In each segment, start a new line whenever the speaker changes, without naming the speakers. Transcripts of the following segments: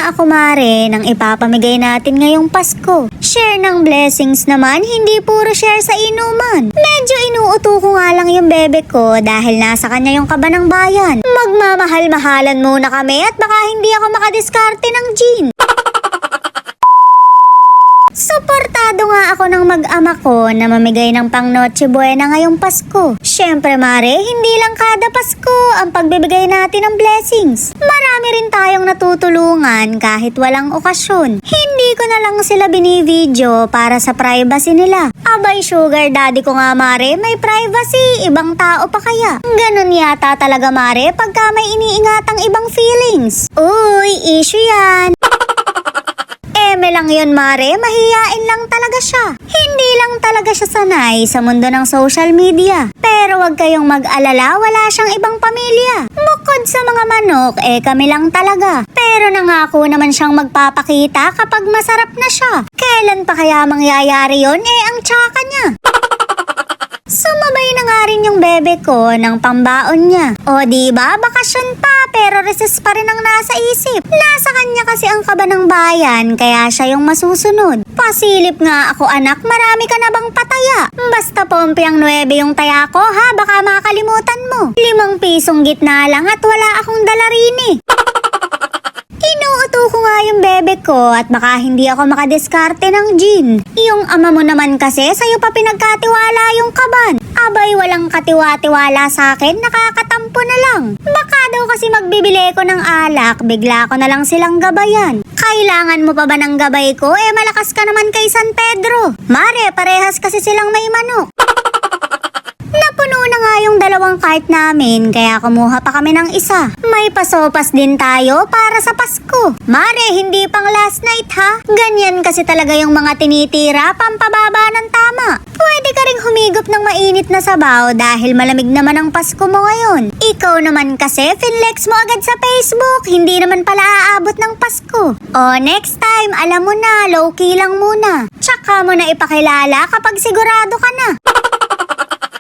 nga ako mare ng ipapamigay natin ngayong Pasko. Share ng blessings naman, hindi puro share sa inuman. Medyo inuuto ko nga lang yung bebe ko dahil nasa kanya yung kaba ng bayan. Magmamahal-mahalan muna kami at baka hindi ako makadiskarte ng gin. Suportado nga ako ng mag-ama ko na mamigay ng pang Noche Buena ngayong Pasko. Syempre mare, hindi lang kada Pasko ang pagbibigay natin ng blessings. Marami rin tayong natutulungan kahit walang okasyon. Hindi ko na lang sila binivideo para sa privacy nila. Abay sugar daddy ko nga mare, may privacy, ibang tao pa kaya. Ganun yata talaga mare pagka may iniingatang ibang feelings. Uy, issue yan. Eme lang yun mare, mahiyain lang talaga siya. Hindi lang talaga siya sanay sa mundo ng social media. Pero wag kayong mag-alala, wala siyang ibang pamilya. Bukod sa mga manok, kami lang talaga. Pero nangako naman siyang magpapakita kapag masarap na siya. Kailan pa kaya mangyayari yun? Ang tsaka niya. Sumabay na nga rin yung bebe ko ng pambaon niya. O diba, bakasyon pa pero recess pa rin ang nasa isip. Nasa kanya kasi ang kaba ng bayan kaya siya yung masusunod. Pasilip nga ako anak, marami ka na bang pataya? Basta pompi ang 9 yung taya ko ha, baka makalimutan mo. 5 pisong gitna lang at wala akong dala rin eh. Inuuto ko nga yung bebe ko at baka hindi ako makadiskarte ng gin. Yung ama mo naman kasi sa'yo pa pinagkatiwala yung kaban. Abay walang katiwa-tiwala sa akin, nakakatampo na lang. Baka daw kasi magbibili ko ng alak, bigla ko na lang silang gabayan. Kailangan mo pa ba ng gabay ko? Malakas ka naman kay San Pedro. Mare, parehas kasi silang may manok. Napuno na nga yung 2 cart namin kaya kumuha pa kami ng isa. May pasopas din tayo para sa Pasko. Mare, hindi pang last night ha. Ganyan kasi talaga yung mga tinitira, pampababa ng tama. Pwede ka ring humigop ng mainit na sabaw dahil malamig naman ang Pasko mo ngayon. Ikaw naman kasi, finlex mo agad sa Facebook, hindi naman pala aabot ng Pasko. O next time, alam mo na, low-key lang muna. Tsaka mo na ipakilala kapag sigurado ka na.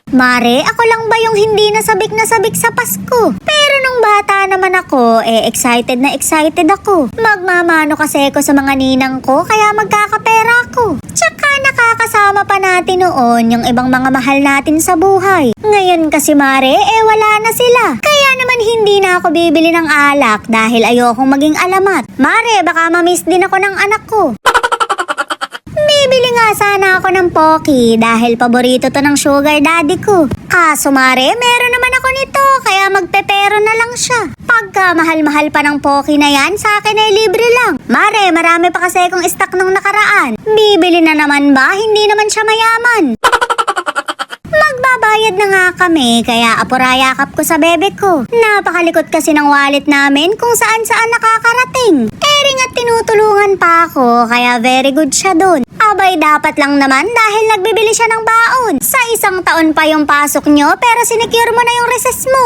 Mare, ako lang ba yung hindi nasabik sa Pasko? Pero nung bata naman ako, excited na excited ako. Magmamano kasi ako sa mga ninang ko, kaya magkakapera ako. Tsaka nakakasama pa natin noon yung ibang mga mahal natin sa buhay. Ngayon kasi mare, wala na sila. Kaya naman hindi na ako bibili ng alak dahil ayokong maging alamat. Mare, baka mamiss din ako ng anak ko. Bibili nga sana ako ng Pocky dahil paborito to ng sugar daddy ko. Kaso mare, meron naman ako nito kaya magpepero na lang siya. Pagka mahal-mahal pa ng Pocky na yan, sa akin ay libre lang. Mare, marami pa kasi akong stock nung nakaraan. Bibili na naman ba? Hindi naman siya mayaman. Magbabayad na nga kami kaya apurayakap ko sa bebe ko. Napakalikot kasi ng wallet namin kung saan-saan nakakarating. Ring at tinutulungan pa ako kaya very good siya dun. Abay dapat lang naman dahil nagbibili siya ng baon. Sa 1 taon pa yung pasok nyo pero sinecure mo na yung recess mo.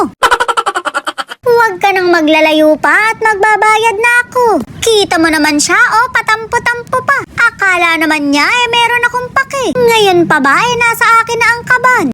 Huwag ka nang maglalayo pa at magbabayad na ako. Kita mo naman siya patampo-tampo pa. Akala naman niya meron akong pake. Ngayon pa ba nasa akin na ang kaban.